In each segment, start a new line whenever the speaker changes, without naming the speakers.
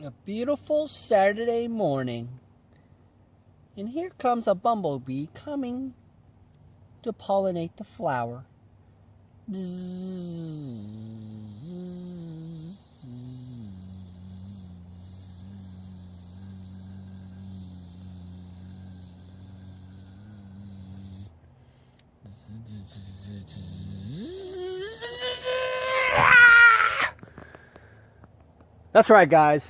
A beautiful Saturday morning, and here comes a bumblebee coming to pollinate the flower. That's right, guys.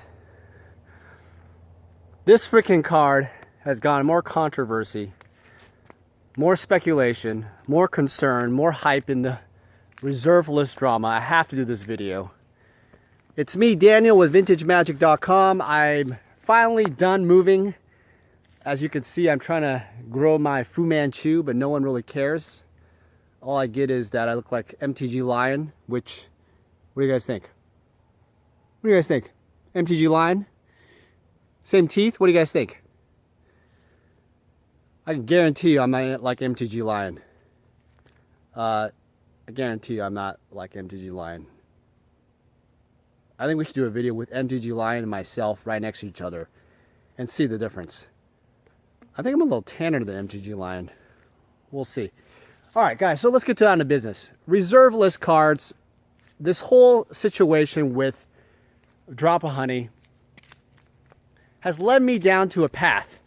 This freaking card has gotten more controversy, more speculation, more concern, more hype in the reserve list drama. I have to do this video. It's me, Daniel, with VintageMagic.com. I'm finally done moving. As you can see, I'm trying to grow my Fu Manchu, but no one really cares. All I get is that I look like MTG Lion, which, what do you guys think? What do you guys think? MTG Lion? Same teeth? What do you guys think? I can guarantee you I'm not like MTG Lion. I guarantee you I'm not like MTG Lion. I think we should do a video with MTG Lion and myself right next to each other and see the difference. I think I'm a little tanner than MTG Lion. We'll see. All right, guys, so let's get down to business. Reserve list cards. This whole situation with Drop of Honey has led me down to a path.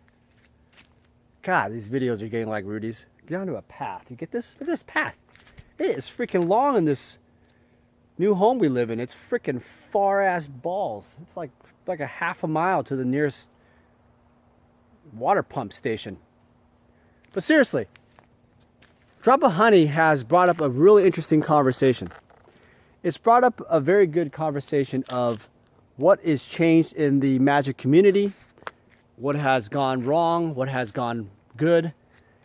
God, these videos are getting like Rudy's. Down to a path. You get this? Look at this path. It is freaking long in this new home we live in. It's freaking far ass balls. It's like a half a mile to the nearest water pump station. But seriously, Drop of Honey has brought up a really interesting conversation. It's brought up a very good conversation of what is changed in the Magic community, what has gone wrong, what has gone good.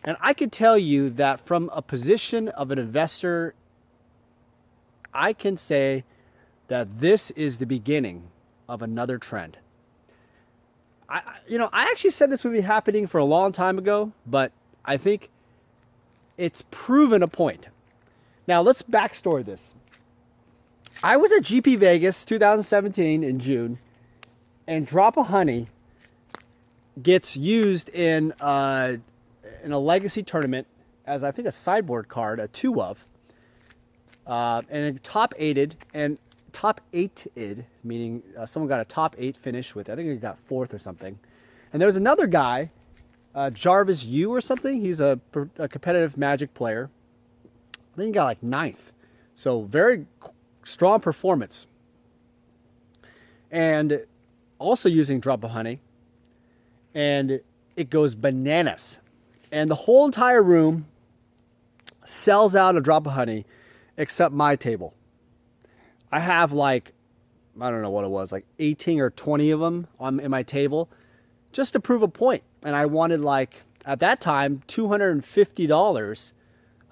And I could tell you that from a position of an investor, I can say that this is the beginning of another trend. I actually said this would be happening for a long time ago, but I think it's proven a point. Now let's backstory this. I was at GP Vegas 2017 in June, and Drop of Honey gets used in a legacy tournament as, I think, a sideboard card, a 2 of, and a top 8'd, and top 8'd, meaning someone got a top 8 finish with it. I think he got 4th or something. And there was another guy, Jarvis Yu or something. He's a competitive Magic player. I think he got like 9th. So very strong performance. And also using Drop of Honey. And it goes bananas. And the whole entire room sells out a Drop of Honey except my table. I have like, I don't know what it was, like 18 or 20 of them in my table just to prove a point. And I wanted, like, at that time, $250.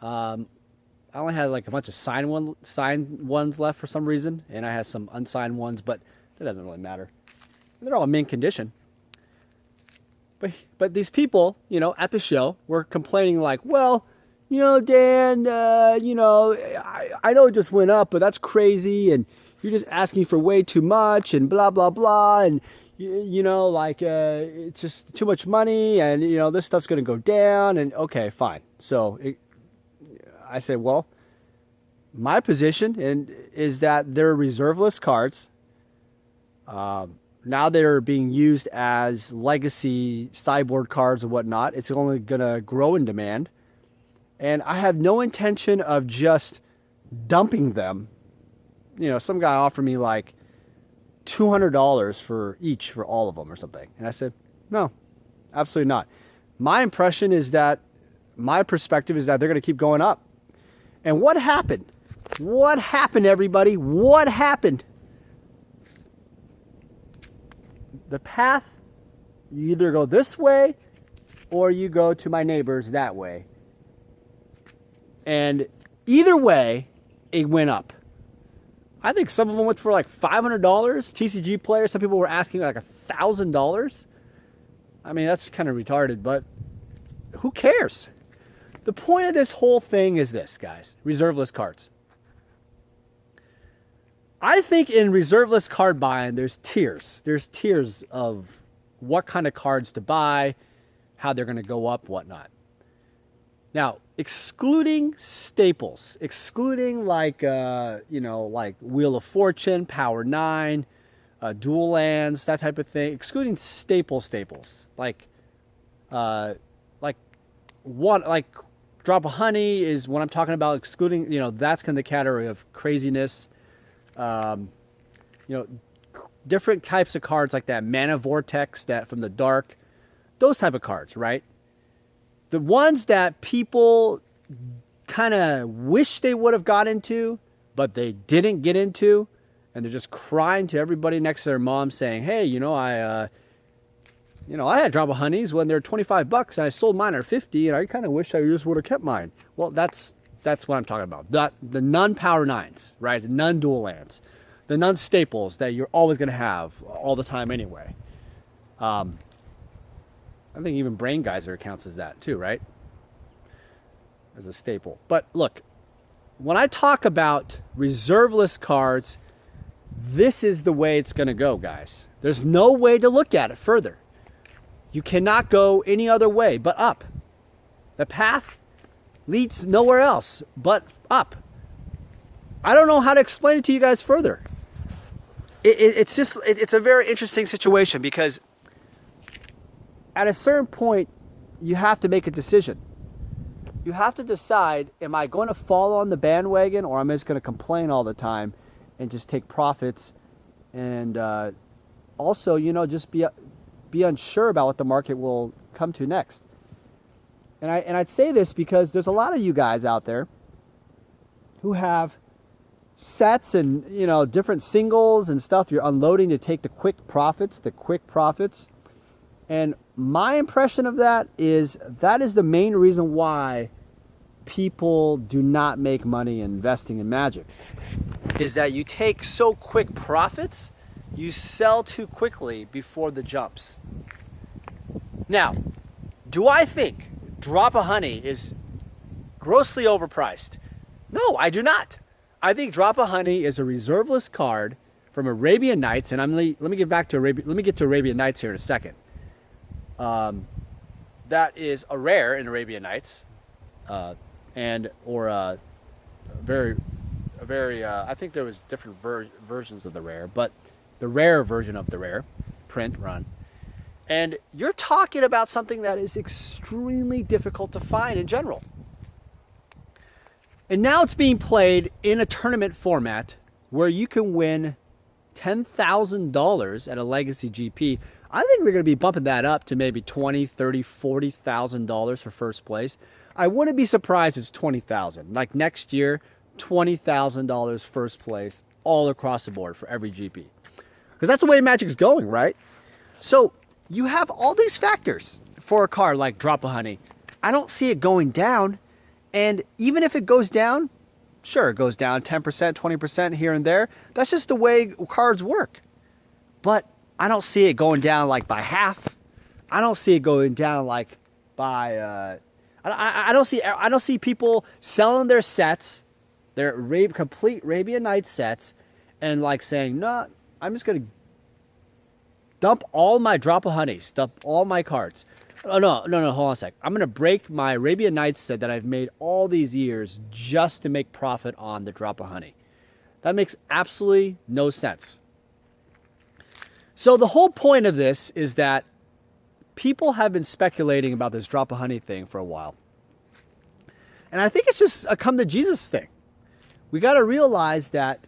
I only had like a bunch of signed ones left for some reason, and I had some unsigned ones, but that doesn't really matter. They're all in mint condition. But these people, at the show were complaining like, well, Dan, I know it just went up, but that's crazy, and you're just asking for way too much, and blah, blah, blah, and, it's just too much money, and, this stuff's going to go down, and okay, fine. So I said, well, my position is that they're reserve list cards. Now they're being used as legacy sideboard cards and whatnot. It's only going to grow in demand. And I have no intention of just dumping them. Some guy offered me like $200 for each for all of them or something. And I said, no, absolutely not. My impression is that, my perspective is that they're going to keep going up. And what happened? What happened, everybody? What happened? The path, you either go this way or you go to my neighbors that way. And either way, it went up. I think some of them went for like $500. TCG players, some people were asking like $1,000. I mean, that's kind of retarded, but who cares? The point of this whole thing is this, guys. Reserve list cards. I think in reserve list card buying, there's tiers. There's tiers of what kind of cards to buy, how they're going to go up, whatnot. Now, excluding staples, excluding like, like Wheel of Fortune, Power 9, Dual Lands, that type of thing, excluding staples, like Drop of Honey is what I'm talking about, excluding, that's kind of the category of craziness. Different types of cards like that, Mana Vortex, that from the dark, those type of cards, right? The ones that people kind of wish they would have got into, but they didn't get into, and they're just crying to everybody next to their mom saying, hey, I had Drop of Honeys when they're $25 and I sold mine at 50, and I kind of wish I just would have kept mine. Well, that's what I'm talking about. The non-Power 9s, right? The non-Dual Lands. The non-staples that you're always going to have all the time anyway. I think even Brain Geyser counts as that too, right? As a staple. But look, when I talk about reserve list cards, this is the way it's going to go, guys. There's no way to look at it further. You cannot go any other way but up. The path leads nowhere else but up. I don't know how to explain it to you guys further. It's a very interesting situation because at a certain point, you have to make a decision. You have to decide, am I going to fall on the bandwagon, or am I just going to complain all the time and just take profits and also, just be unsure about what the market will come to next. And I'd say this because there's a lot of you guys out there who have sets and, different singles and stuff you're unloading to take the quick profits. And my impression of that is the main reason why people do not make money investing in Magic, is that you take so quick profits, you sell too quickly before the jumps. Now, do I think Drop of Honey is grossly overpriced? No, I do not. I think Drop of Honey is a reserve list card from Arabian Nights, and let me get to Arabian Nights here in a second. That is a rare in Arabian Nights, I think there was different versions of the rare, but the rare version of the rare print run. And you're talking about something that is extremely difficult to find in general. And now it's being played in a tournament format where you can win $10,000 at a Legacy GP. I think we're going to be bumping that up to maybe $20,000, $30,000, $40,000 for first place. I wouldn't be surprised it's $20,000. Like next year, $20,000 first place all across the board for every GP. Because that's the way Magic's going, right? So you have all these factors for a card like Drop of Honey. I don't see it going down. And even if it goes down, sure, it goes down 10%, 20% here and there. That's just the way cards work. But I don't see it going down like by half. I don't see it going down like by. I don't see people selling their sets, their complete Arabian Nights sets, and like saying, no, I'm just gonna dump all my Drop of Honeys, dump all my cards. Oh no, hold on a sec. I'm gonna break my Arabian Nights set that I've made all these years just to make profit on the Drop of Honey. That makes absolutely no sense. So the whole point of this is that people have been speculating about this Drop of Honey thing for a while. And I think it's just a come to Jesus thing. We got to realize that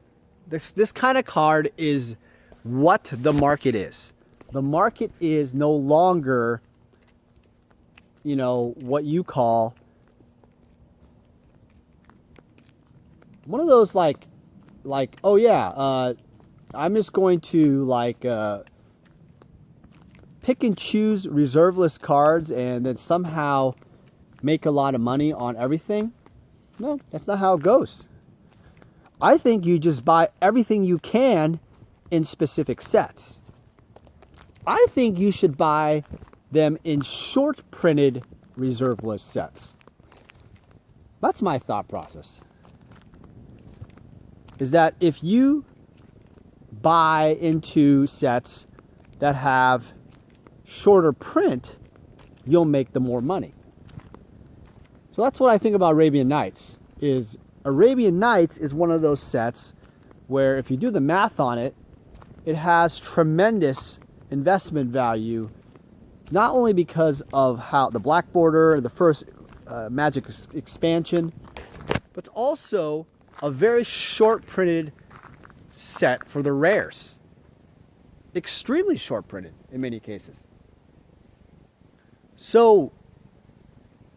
this kind of card is what the market is. The market is no longer, what you call one of those like, oh yeah, I'm just going to pick and choose reserve list cards and then somehow make a lot of money on everything. No, that's not how it goes. I think you just buy everything you can in specific sets. I think you should buy them in short printed reserve list sets. That's my thought process. Is that if you buy into sets that have shorter print, you'll make the more money. So that's what I think about Arabian Nights. Is Arabian Nights is one of those sets where if you do the math on it, it has tremendous investment value, not only because of how the black border, the first Magic expansion, but it's also a very short printed set for the rares. Extremely short printed in many cases. So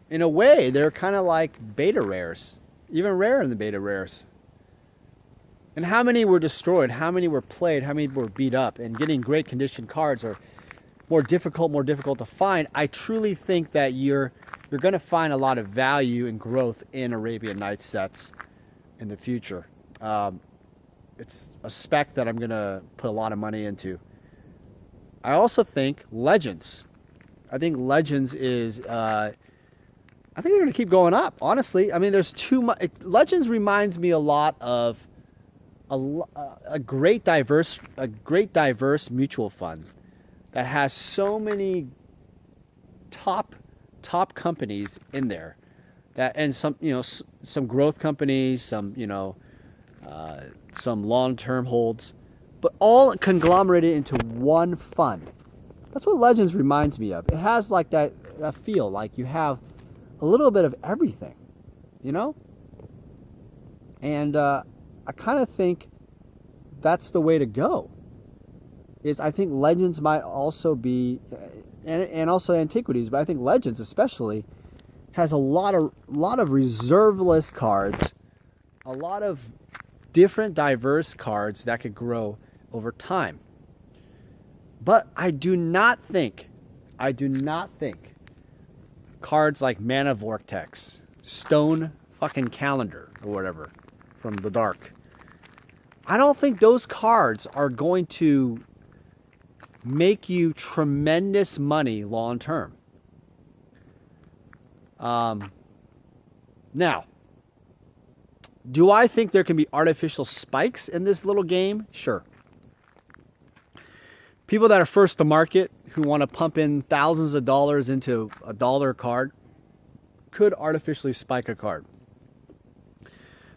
in a way, they're kind of like beta rares, even rarer than the beta rares. And how many were destroyed? How many were played? How many were beat up? And getting great condition cards are more difficult to find. I truly think that you're going to find a lot of value and growth in Arabian Nights sets in the future. It's a spec that I'm going to put a lot of money into. I also think Legends. I think Legends is, I think they're going to keep going up, honestly. I mean, there's too much. Legends reminds me a lot of a great diverse mutual fund that has so many top companies in there, that, and some, you know, some growth companies, some, you know, some long-term holds, but all conglomerated into one fund. That's what Legends reminds me of. It has like that feel, like you have a little bit of everything, you know? And I kind of think that's the way to go. Is I think Legends might also be, and also Antiquities, but I think Legends especially has a lot of reserveless cards, a lot of different diverse cards that could grow over time. But I do not think cards like Mana Vortex, Stone fucking Calendar, or whatever, from the Dark, I don't think those cards are going to make you tremendous money long term. Now, do I think there can be artificial spikes in this little game? Sure. People that are first to market, who want to pump in thousands of dollars into a dollar card, could artificially spike a card.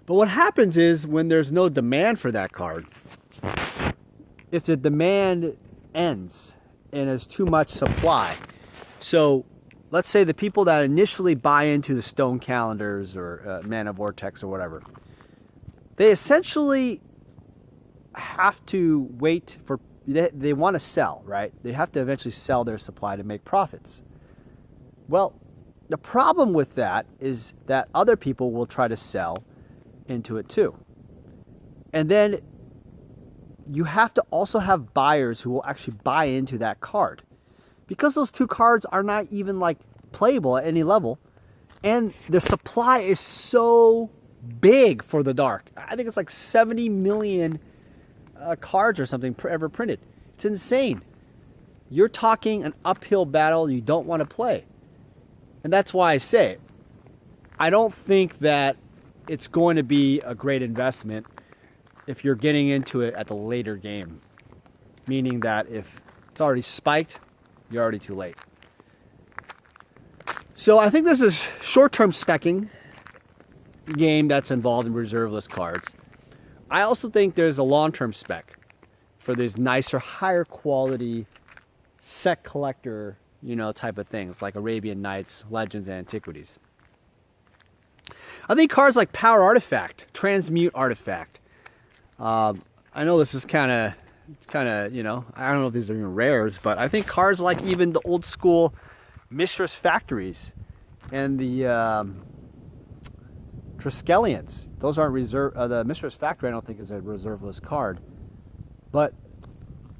But what happens is, when there's no demand for that card, if the demand ends and there's too much supply, so let's say the people that initially buy into the Stone Calendars or Mana Vortex or whatever, they essentially have to wait for, they want to sell, right? They have to eventually sell their supply to make profits. Well, the problem with that is that other people will try to sell into it too. And then you have to also have buyers who will actually buy into that card, because those two cards are not even like playable at any level, and the supply is so big for the Dark. I think it's like 70 million cards or something ever printed. It's insane. You're talking an uphill battle you don't want to play. And that's why I say it. I don't think that it's going to be a great investment if you're getting into it at the later game. Meaning that if it's already spiked, you're already too late. So I think this is short-term specking game that's involved in reserveless cards. I also think there's a long-term spec for these nicer, higher quality set collector, you know, type of things like Arabian Nights, Legends, and Antiquities. I think cards like Power Artifact, Transmute Artifact. I know this is kind of, you know, I don't know if these are even rares, but I think cards like even the old school Mistress Factories and the Triskelions, those aren't reserve. The Mistress Factory I don't think is a reserveless card, but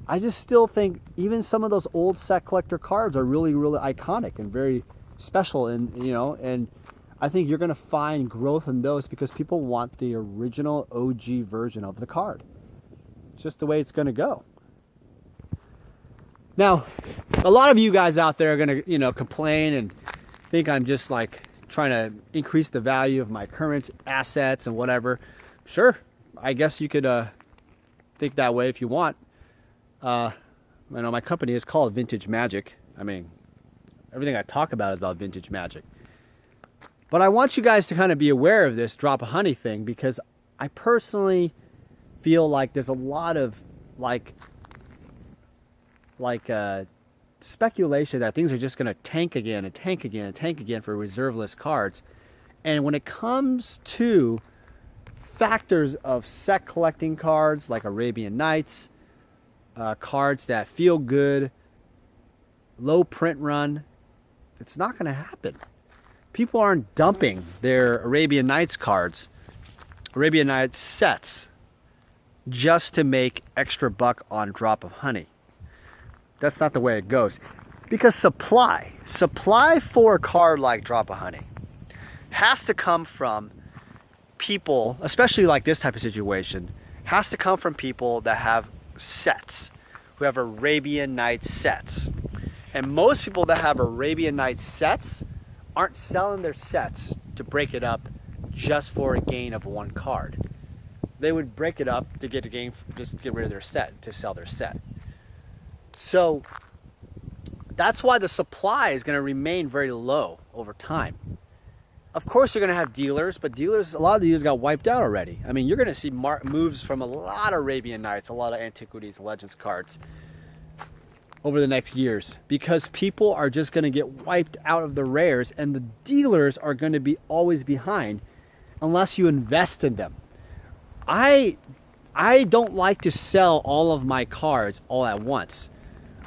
I just still think even some of those old set collector cards are really, really iconic and very special, and you know, and I think you're going to find growth in those because people want the original OG version of the card. It's just the way it's going to go. Now, a lot of you guys out there are going to, you know, complain and think I'm just like trying to increase the value of my current assets and whatever. Sure, I guess you could think that way if you want. I know my company is called Vintage Magic. I mean, everything I talk about is about vintage magic. But I want you guys to kind of be aware of this drop of honey thing, because I personally feel like there's a lot of speculation that things are just going to tank again and tank again and tank again for reserve list cards. And when it comes to factors of set collecting cards like Arabian Nights, cards that feel good, low print run, it's not going to happen. People aren't dumping their Arabian Nights cards, Arabian Nights sets, just to make extra buck on drop of honey. That's not the way it goes. Because supply for a card like drop of honey has to come from people, especially like this type of situation, has to come from people that have sets, who have Arabian Nights sets. And most people that have Arabian Nights sets aren't selling their sets to break it up just for a gain of one card. They would break it up to get a gain, just to get rid of their set, to sell their set. So that's why the supply is going to remain very low over time. Of course, you're going to have dealers, but dealers, a lot of the dealers got wiped out already. I mean, you're going to see moves from a lot of Arabian Nights, a lot of Antiquities, Legends cards over the next years, because people are just going to get wiped out of the rares, and the dealers are going to be always behind unless you invest in them. I don't like to sell all of my cards all at once.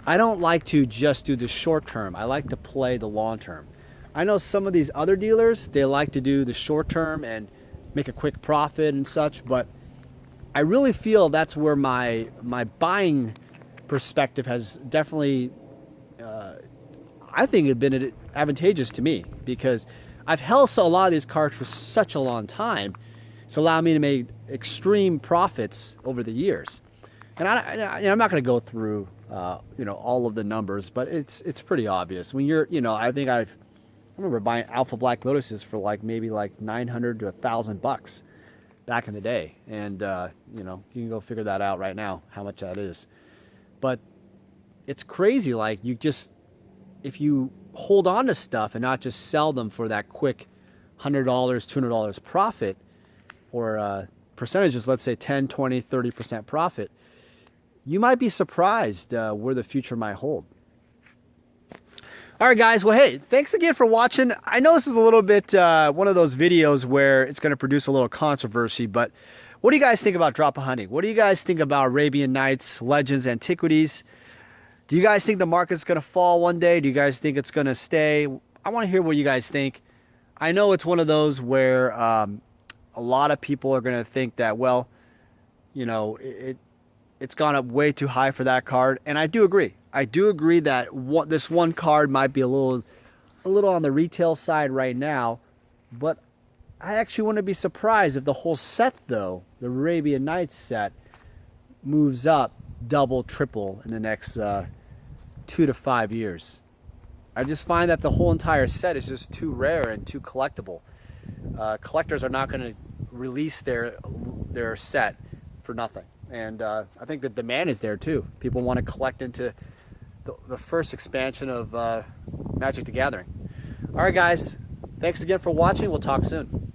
I don't like to just do the short term. I like to play the long term. I know some of these other dealers, they like to do the short term and make a quick profit and such, but I really feel that's where my buying perspective has definitely, I think, it been advantageous to me, because I've held a lot of these cards for such a long time. It's allowed me to make extreme profits over the years. And I'm not going to go through all of the numbers, but it's pretty obvious. When you're, I remember buying Alpha Black Lotuses for maybe $900 to $1,000 back in the day, and you can go figure that out right now how much that is. But it's crazy. If you hold on to stuff and not just sell them for that quick $100, $200 profit, or percentages, let's say 10, 20, 30% profit, you might be surprised where the future might hold. All right, guys. Well, hey, thanks again for watching. I know this is a little bit one of those videos where it's going to produce a little controversy, but what do you guys think about drop of honey? What do you guys think about Arabian Nights, Legends, Antiquities? Do you guys think the market's going to fall one day? Do you guys think it's going to stay? I want to hear what you guys think. I know it's one of those where a lot of people are going to think that, well, it's gone up way too high for that card, and I do agree. I do agree that this one card might be a little on the retail side right now, but I actually wouldn't be surprised if the whole set, though, the Arabian Nights set, moves up double, triple in the next 2 to 5 years. I just find that the whole entire set is just too rare and too collectible. Collectors are not going to release their set for nothing. And I think the demand is there too. People want to collect into the first expansion of Magic the Gathering. All right, guys. Thanks again for watching. We'll talk soon.